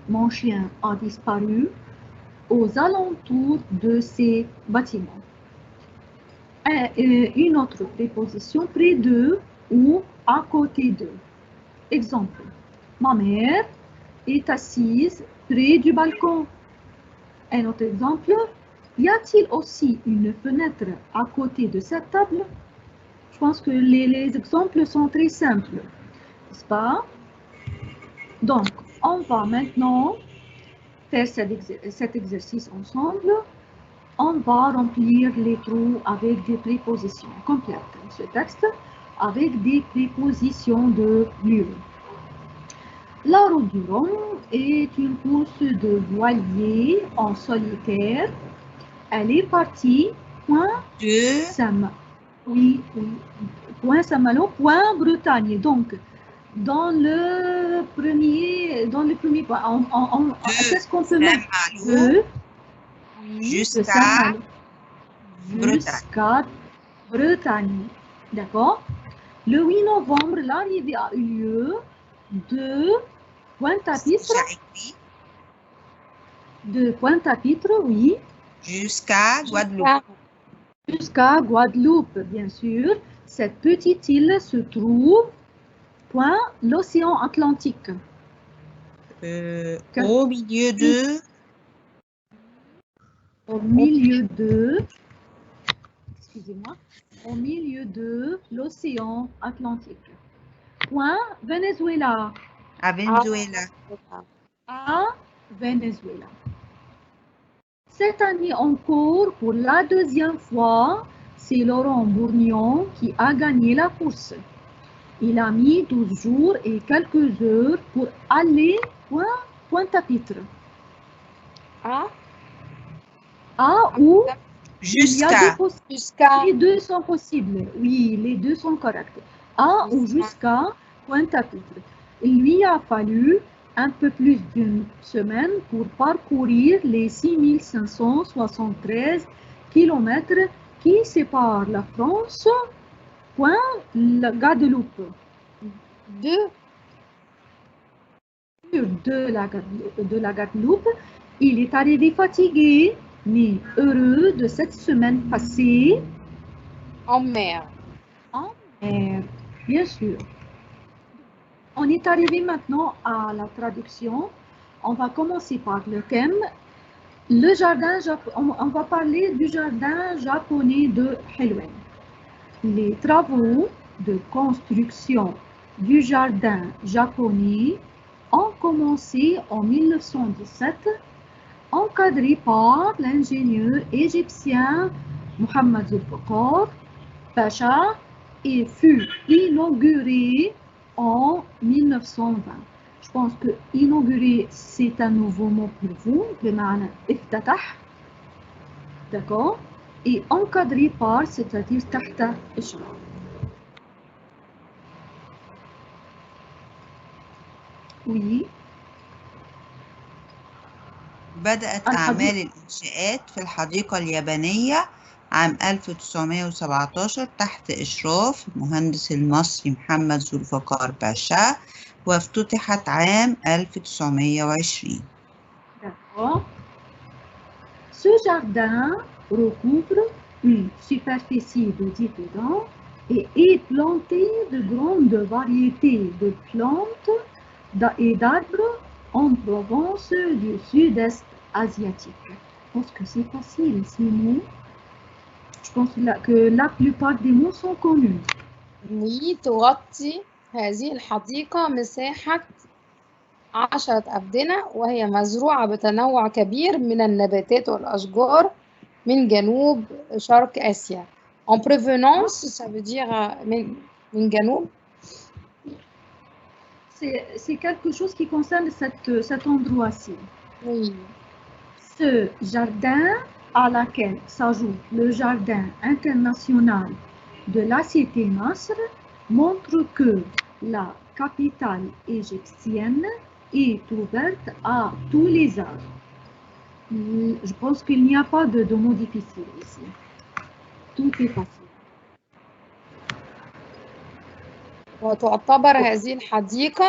Mon chien a disparu aux alentours de ces bâtiments. Une autre préposition, près d'eux ou à côté d'eux. Exemple, ma mère est assise près du balcon. Un autre exemple, y a-t-il aussi une fenêtre à côté de cette table? Je pense que les exemples sont très simples, n'est-ce pas? Donc, on va maintenant faire cet exercice ensemble. On va remplir les trous avec des prépositions complètes. Ce texte avec des prépositions de lieu. La route du Rhum est une course de voilier en solitaire. Elle est partie point Saint-Malo, point Bretagne. Donc, dans le premier point, qu'est-ce qu'on peut mettre? Jusqu'à Bretagne. D'accord? Le 8 novembre, l'arrivée a eu lieu de Pointe-à-Pitre. De Pointe-à-Pitre, oui. Jusqu'à Guadeloupe. Jusqu'à Guadeloupe, bien sûr. Cette petite île se trouve point l'océan Atlantique. Au milieu de. Excusez-moi. Au milieu de l'océan Atlantique. Point Venezuela. À Venezuela. À Venezuela. Cette année encore, pour la deuxième fois, c'est Laurent Bourgnon qui a gagné la course. Il a mis 12 jours et quelques heures pour aller Pointe-à-Pitre. À ou jusqu'à. Les deux sont possibles. Oui, les deux sont corrects. À ou jusqu'à Pointe-à-Pitre. Il lui a fallu un peu plus d'une semaine pour parcourir les 6573 km qui séparent la France, point la Guadeloupe. De la Guadeloupe, il est arrivé fatigué, mais heureux de cette semaine passée en mer. En mer, bien sûr. On est arrivé maintenant à la traduction. On va commencer par le thème. Le jardin, on va parler du jardin japonais de Helwan. Les travaux de construction du jardin japonais ont commencé en 1917, encadré par l'ingénieur égyptien Mohamed Zulfikar Pacha et fut inauguré en 1920. Je pense que inaugurer, c'est un nouveau mot pour vous, بمعنى افتتح. D'accord? Et encadré par, c'est-à-dire تحت إشراف. Oui. بدأت أعمال الإنشاءات في الحديقة اليابانية عام 1917 تحت إشراف المهندس المصري محمد ذوالفقار باشا وافتتحت عام 1920. D'accord. Ce jardin recouvre une superficie de 10 hectares et est planté de grandes variétés de plantes et d'arbres en Provence du sud-est asiatique. Je pense que c'est facile ces mots. Je pense que la plupart des mots sont connus. Oui, تغطي هذه الحديقة مساحة 10 أفدنة وهي مزروعة بتنوع كبير من النباتات والأشجار من جنوب شرق آسيا. En provenance, ça veut dire من جنوب. C'est quelque chose qui concerne cet endroit-ci. Oui. Ce jardin à laquelle s'ajoute le jardin international de la cité Nasr montre que la capitale égyptienne est ouverte à tous les âges. Je pense qu'il n'y a pas de mots difficiles ici. Tout est facile. وتعتبر هذه الحديقة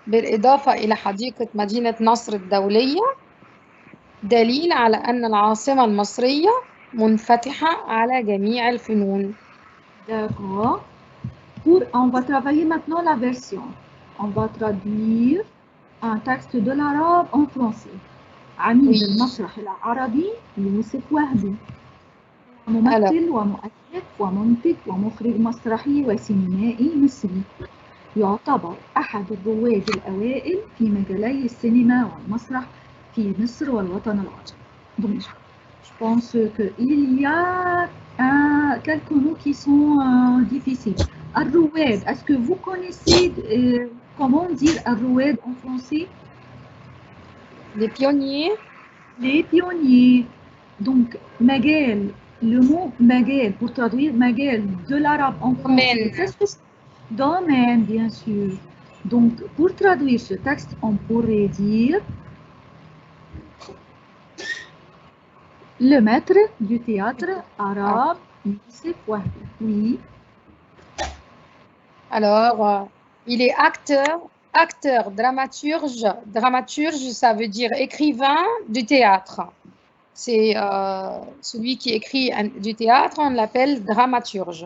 بالإضافة إلى حديقة مدينة نصر الدولية دليل على أن العاصمة المصرية منفتحة على جميع الفنون. D'accord. On va travailler maintenant la version. On va traduire un texte de l'arabe en français. عميد المسرح العربي يوسف وهبي ممثل ومؤلف ومنتج ومخرج مسرحي وسينمائي مصري يعتبر أحد الرواد الأوائل في مجالي السينما والمسرح في مصر والوطن العربي. Donc, je pense qu'il y a quelques mots qui sont difficiles. Al-Rouad, est-ce que vous connaissez comment dire Al-Rouad en français? Les pionniers. Les pionniers. Donc, Magal, le mot Magal, pour traduire Magal de l'arabe en français, c'est domaine, bien sûr. Donc, pour traduire ce texte, on pourrait dire le maître du théâtre arabe, Youssef Wahbi. Oui. Alors, il est acteur, dramaturge. Dramaturge, ça veut dire écrivain du théâtre. C'est celui qui écrit du théâtre, on l'appelle dramaturge.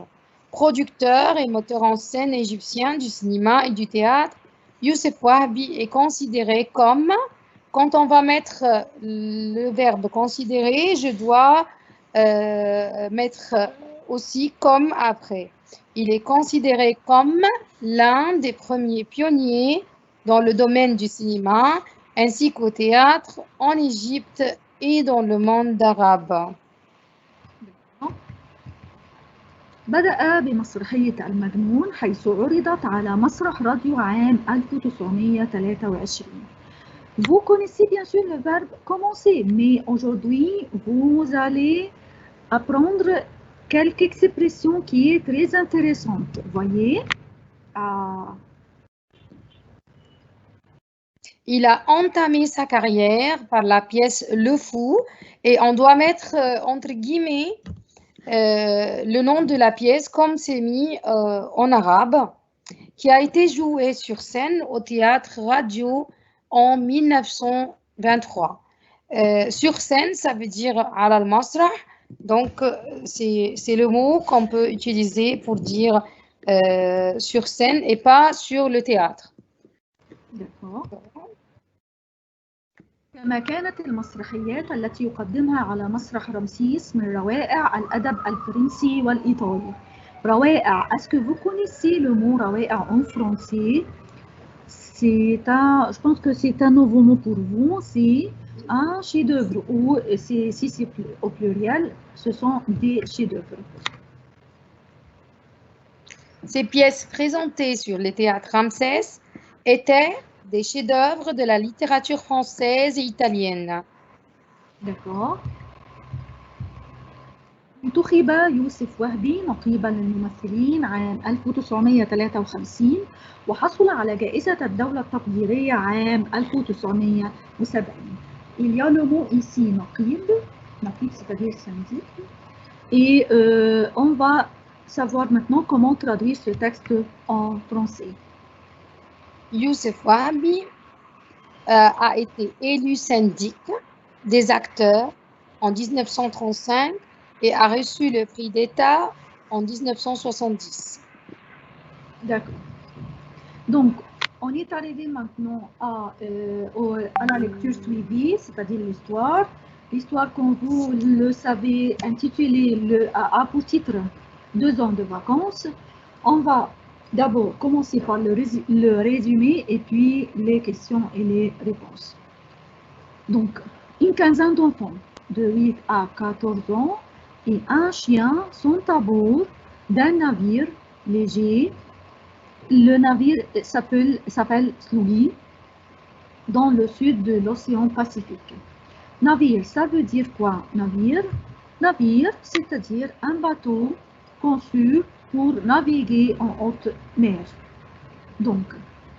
Producteur et metteur en scène égyptien du cinéma et du théâtre, Youssef Wahbi est considéré comme, quand on va mettre le verbe considérer, je dois mettre aussi comme après. Il est considéré comme l'un des premiers pionniers dans le domaine du cinéma ainsi qu'au théâtre en Égypte et dans le monde arabe. بدأ بمسرحية المجنون حيث عرضت على مسرح راديو عام 1923. Vous connaissez bien sûr le verbe commencer, mais aujourd'hui, vous allez apprendre quelques expressions qui est très intéressantes. Voyez, il a entamé sa carrière par la pièce Le Fou et on doit mettre entre guillemets le nom de la pièce comme c'est mis en arabe, qui a été jouée sur scène au théâtre radio en 1923. Sur scène, ça veut dire ala al-masrah, donc c'est le mot qu'on peut utiliser pour dire sur scène et pas sur le théâtre. D'accord. كما كانت المسرحيات التي يقدمها على مسرح رمسيس من روائع الأدب الفرنسي والإيطالي. روائع, est-ce que vous connaissez le mot روائع en français? Je pense que c'est un nouveau mot pour vous, c'est un chef-d'œuvre ou si c'est au pluriel, ce sont des chefs-d'œuvre. Ces pièces présentées sur les théâtres Ramsès étaient des chefs-d'œuvre de la littérature française et italienne. D'accord. انتخب يوسف وهبي نقيبا للممثلين عام 1953 وحصل على جائزة الدولة التقديرية عام 1970. Il y a le mot ici نقيب c'est-à-dire syndic. Et on va savoir maintenant comment traduire ce texte en français. Youssef Wahbi a été élu syndic des acteurs en 1935 et a reçu le prix d'État en 1970. D'accord. Donc, on est arrivé maintenant à la lecture suivie, c'est-à-dire l'histoire. L'histoire, comme vous le savez, intitulée a pour titre 2 ans de vacances. On va d'abord commencer par le résumé et puis les questions et les réponses. Donc, une quinzaine d'enfants de 8 à 14 ans et un chien sont à bord d'un navire léger. Le navire s'appelle Slougui dans le sud de l'océan Pacifique. Navire, ça veut dire quoi? Navire, c'est-à-dire un bateau conçu pour naviguer en haute mer. Donc,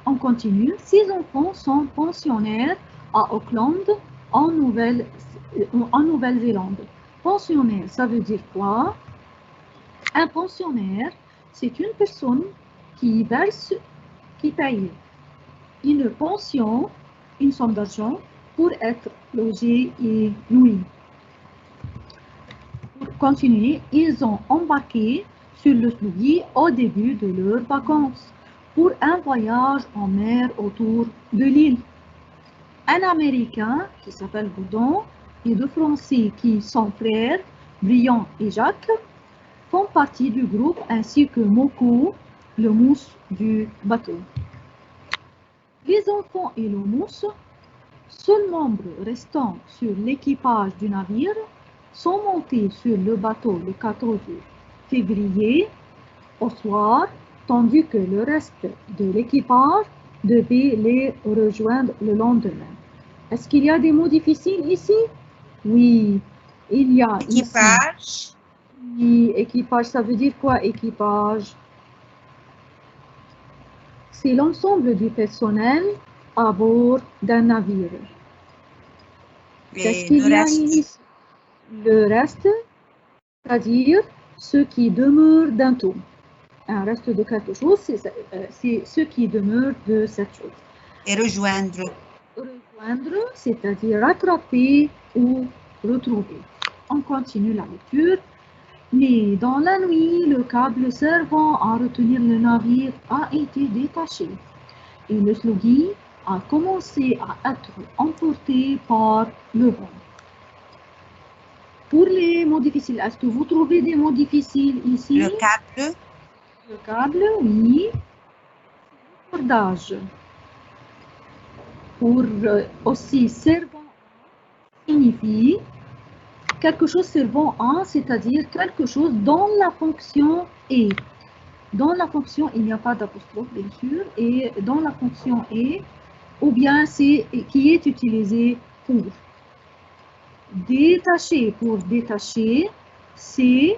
on continue. 6 enfants sont pensionnaires à Auckland, en Nouvelle-Zélande. Pensionnaire, ça veut dire quoi? Un pensionnaire, c'est une personne qui paye une pension, une somme d'argent pour être logé et nourri. Pour continuer, ils ont embarqué sur le Slougui au début de leurs vacances pour un voyage en mer autour de l'île. Un Américain qui s'appelle Boudon et 2 Français qui sont frères, Briand et Jacques, font partie du groupe ainsi que Moko, le mousse du bateau. Les enfants et le mousse, seuls membres restant sur l'équipage du navire, sont montés sur le bateau le 14 février au soir, tandis que le reste de l'équipage devait les rejoindre le lendemain. Est-ce qu'il y a des mots difficiles ici? Oui, il y a Équipage. Ici. Oui, équipage, ça veut dire quoi équipage? C'est l'ensemble du personnel à bord d'un navire. Qu'est-ce qu'il y a ici? Le reste, c'est-à-dire ceux qui demeurent d'un tout. Un reste de quelque chose, c'est ceux qui demeurent de cette chose. Et rejoindre. Rejoindre, c'est-à-dire rattraper ou retrouver. On continue la lecture. Mais dans la nuit, le câble servant à retenir le navire a été détaché et le Slougui a commencé à être emporté par le vent. Pour les mots difficiles, est-ce que vous trouvez des mots difficiles ici? Le câble. Le câble, oui. Le cordage. Pour aussi servant signifie quelque chose servant à, c'est-à-dire quelque chose dont la fonction est. Dans la fonction, il n'y a pas d'apostrophe, bien sûr, et dans la fonction est, ou bien c'est qui est utilisé pour. Détacher, pour détacher, c'est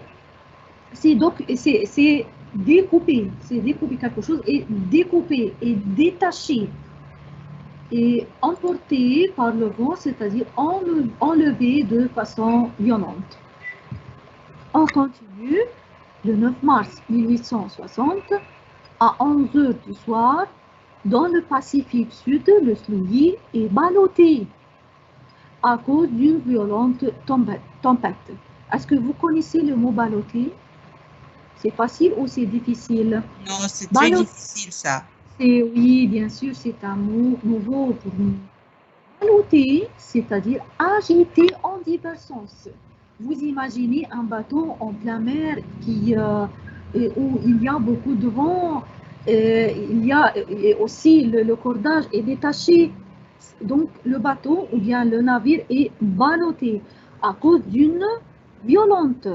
découper, quelque chose et découper et détacher. Et emporté par le vent, c'est-à-dire enlevé de façon violente. On continue. Le 9 mars 1860, à 11 h du soir, dans le Pacifique Sud, le Slougui est ballotté à cause d'une violente tempête. Est-ce que vous connaissez le mot ballotté? C'est facile ou c'est difficile? Non, c'est très difficile ça. Oui, bien sûr, c'est un mot nouveau pour nous. Balloter, c'est-à-dire agiter en divers sens. Vous imaginez un bateau en plein mer où il y a beaucoup de vent, et aussi le cordage est détaché. Donc le bateau ou bien le navire est ballotté à cause d'une violente.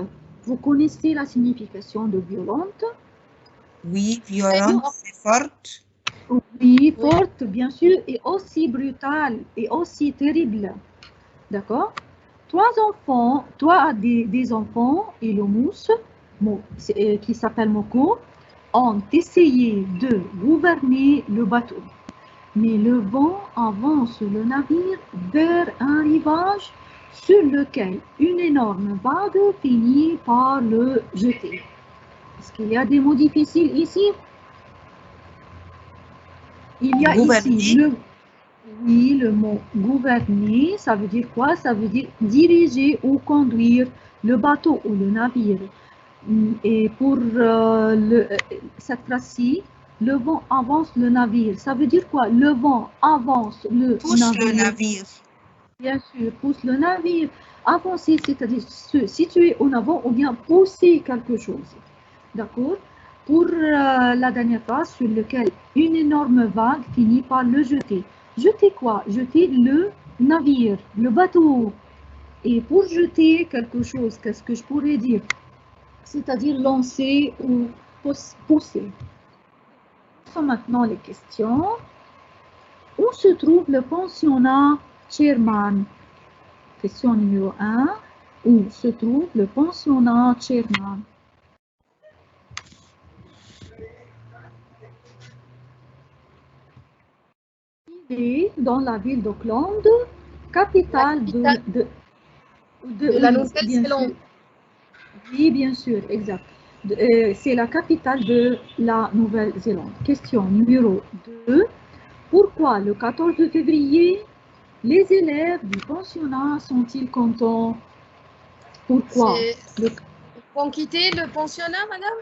Vous connaissez la signification de violente? Oui, violente, c'est forte. Oui, forte, bien sûr, et aussi brutale, et aussi terrible. D'accord? Toi as des enfants et le mousse, qui s'appelle Moko, ont essayé de gouverner le bateau. Mais le vent avance le navire vers un rivage sur lequel une énorme vague finit par le jeter. Est-ce qu'il y a des mots difficiles ici? Il y a Gouverner. ici le mot gouverner, ça veut dire quoi? Ça veut dire diriger ou conduire le bateau ou le navire. Et pour cette phrase-ci, le vent avance le navire. Ça veut dire quoi? Le vent avance le Pousse navire. le navire. Bien sûr, pousse le navire. Avancer, c'est-à-dire se situer en avant ou bien pousser quelque chose. D'accord? Pour la dernière phrase sur laquelle une énorme vague finit par le jeter. Jeter quoi? Jeter le navire, le bateau. Et pour jeter quelque chose, qu'est-ce que je pourrais dire? C'est-à-dire lancer ou pousser. Maintenant les questions. Où se trouve le pensionnat Sherman? Question numéro 1. Où se trouve le pensionnat Sherman? Il est dans la ville d'Auckland, capitale de la Nouvelle-Zélande. Oui, bien sûr, exact. C'est la capitale de la Nouvelle-Zélande. Question numéro 2. Pourquoi le 14 février, les élèves du pensionnat sont-ils contents? Pourquoi? Ils vont quitter le pensionnat, madame?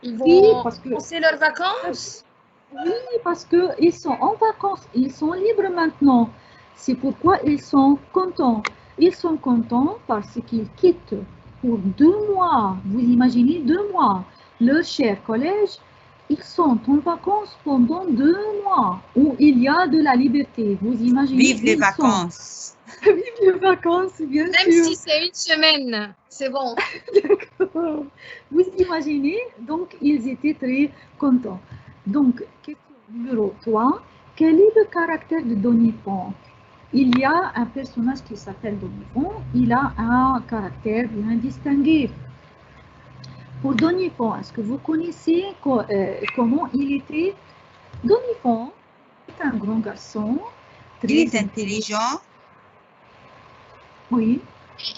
Ils vont Oui, parce que commencer leurs vacances? Oui, parce qu'ils sont en vacances, ils sont libres maintenant. C'est pourquoi ils sont contents. Ils sont contents parce qu'ils quittent pour 2 mois. Vous imaginez 2 mois. Leur cher collège, ils sont en vacances pendant 2 mois où il y a de la liberté. Vous imaginez? Vive les vacances. Vive les vacances, bien sûr. Même si c'est une semaine, c'est bon. D'accord. Vous imaginez? Donc, ils étaient très contents. Donc, question numéro 3. Quel est le caractère de Doniphan? Il y a un personnage qui s'appelle Doniphan. Il a un caractère bien distingué. Pour Doniphan, est-ce que vous connaissez comment il était? Doniphan est un grand garçon. Il est intelligent. Oui.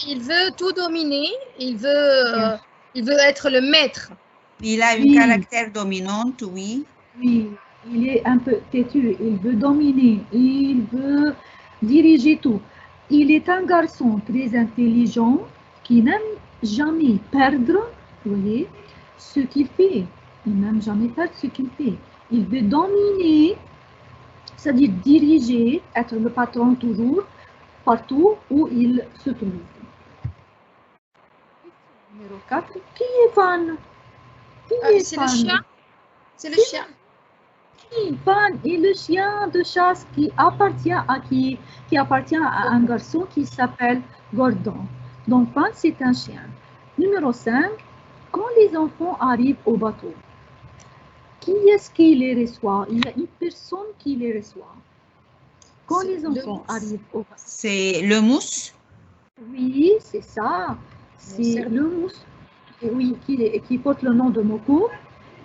Il veut tout dominer. Il veut être le maître. Il a un caractère dominant, oui. Oui, il est un peu têtu, il veut dominer, il veut diriger tout. Il est un garçon très intelligent qui n'aime jamais perdre, vous voyez, ce qu'il fait. Il n'aime jamais perdre ce qu'il fait. Il veut dominer, c'est-à-dire diriger, être le patron toujours, partout où il se trouve. Numéro 4, qui est Van? C'est le chien? C'est le chien. Van est le chien de chasse qui appartient à un garçon qui s'appelle Gordon. Donc Van, c'est un chien. Numéro 5, quand les enfants arrivent au bateau, qui est-ce qui les reçoit? Il y a une personne qui les reçoit. Quand les enfants arrivent au bateau. C'est le mousse? Oui, c'est ça. C'est le mousse. Oui, qui porte le nom de Moko.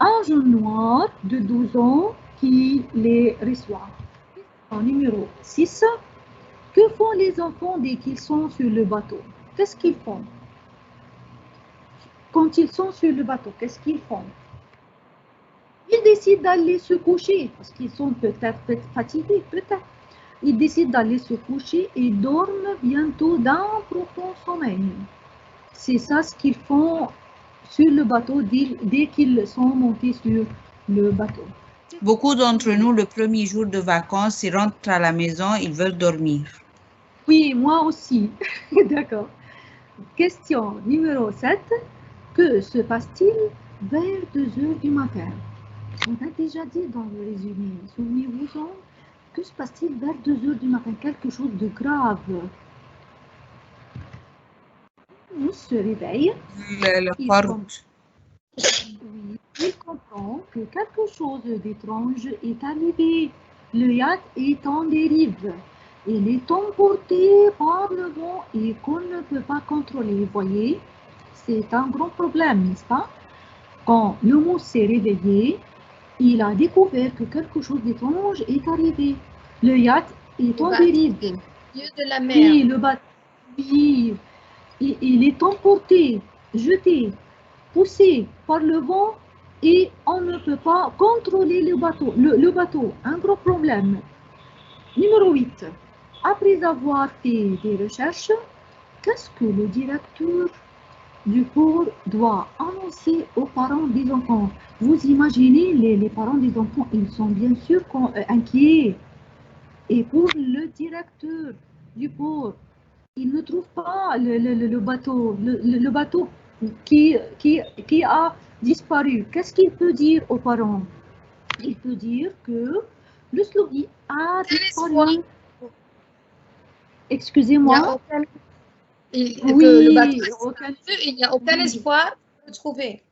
Un jeune noir de 12 ans qui les reçoit. En numéro 6, que font les enfants dès qu'ils sont sur le bateau? Qu'est-ce qu'ils font? Quand ils sont sur le bateau, qu'est-ce qu'ils font? Ils décident d'aller se coucher parce qu'ils sont peut-être fatigués, peut-être. Ils décident d'aller se coucher et dorment bientôt d'un profond sommeil. C'est ça ce qu'ils font sur le bateau dès qu'ils sont montés sur le bateau. Beaucoup d'entre nous, le premier jour de vacances, ils rentrent à la maison, ils veulent dormir. Oui, moi aussi. D'accord. Question numéro 7. Que se passe-t-il vers 2 heures du matin? On a déjà dit dans le résumé. Souvenez-vous-en. Que se passe-t-il vers 2 heures du matin? Quelque chose de grave. On se réveille. Le Il Farouk. Oui, il comprend que quelque chose d'étrange est arrivé. Le yacht est en dérive. Il est emporté par le vent et qu'on ne peut pas contrôler. Vous voyez, c'est un grand problème, n'est-ce pas? Quand le mot s'est réveillé, il a découvert que quelque chose d'étrange est arrivé. Le yacht est en dérive. Milieu de la mer. Oui, le bateau, oui, il est emporté, jeté, poussé par le vent et on ne peut pas contrôler le bateau. Le bateau, un gros problème. Numéro 8. Après avoir fait des recherches, qu'est-ce que le directeur du port doit annoncer aux parents des enfants? Vous imaginez, les parents des enfants, ils sont bien sûr inquiets. Et pour le directeur du port, il ne trouve pas le bateau, le bateau qui a disparu. Qu'est-ce qu'il peut dire aux parents? Il peut dire que le slogan a disparu. Excusez-moi. Le bateau, il n'y a aucun espoir de le trouver.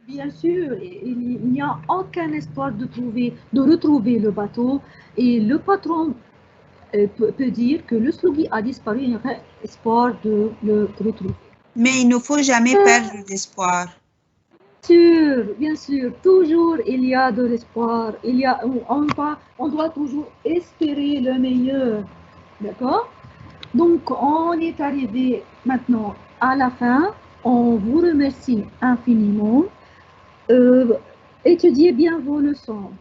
Bien sûr, il n'y a aucun espoir de retrouver le bateau. Et le patron peut dire que le slogan a disparu, il n'y a pas espoir de le retrouver. Mais il ne faut jamais perdre d'espoir. Bien sûr, toujours il y a de l'espoir. On doit toujours espérer le meilleur. D'accord? Donc, on est arrivé maintenant à la fin. On vous remercie infiniment. Étudiez bien vos leçons.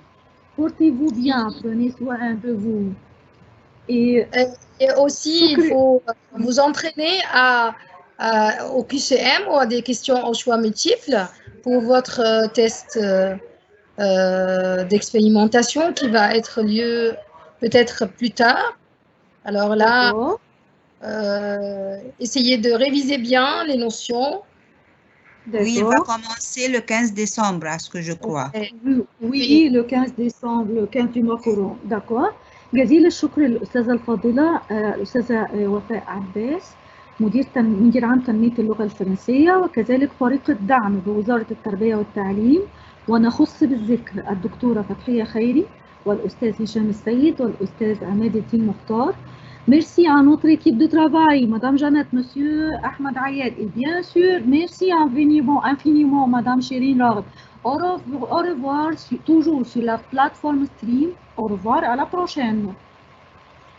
Portez-vous bien, prenez soin de vous. Et aussi, il faut vous entraîner au QCM ou à des questions au choix multiples pour votre test d'expérimentation qui va être lieu peut-être plus tard. Alors là, essayez de réviser bien les notions. Oui, il va commencer le 15 décembre, à ce que je crois. Oui, le 15 décembre, le 15 du mois courant. D'accord. جزيل الشكر للأستاذة الفاضلة الأستاذة وفاء عباس مدير عام تنمية اللغة الفرنسية وكذلك فريق الدعم بوزارة التربية والتعليم ونخص بالذكر الدكتورة فتحية خيري والأستاذ هشام السيد والأستاذ عماد الدين مختار. Merci à notre équipe de travail, Madame Jeannette, Monsieur Ahmed Ayed, et bien sûr, merci infiniment, Madame Chérine Rard. Au revoir, toujours sur la plateforme Stream. Au revoir, à la prochaine.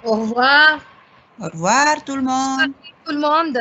Au revoir. Au revoir tout le monde. Tout le monde.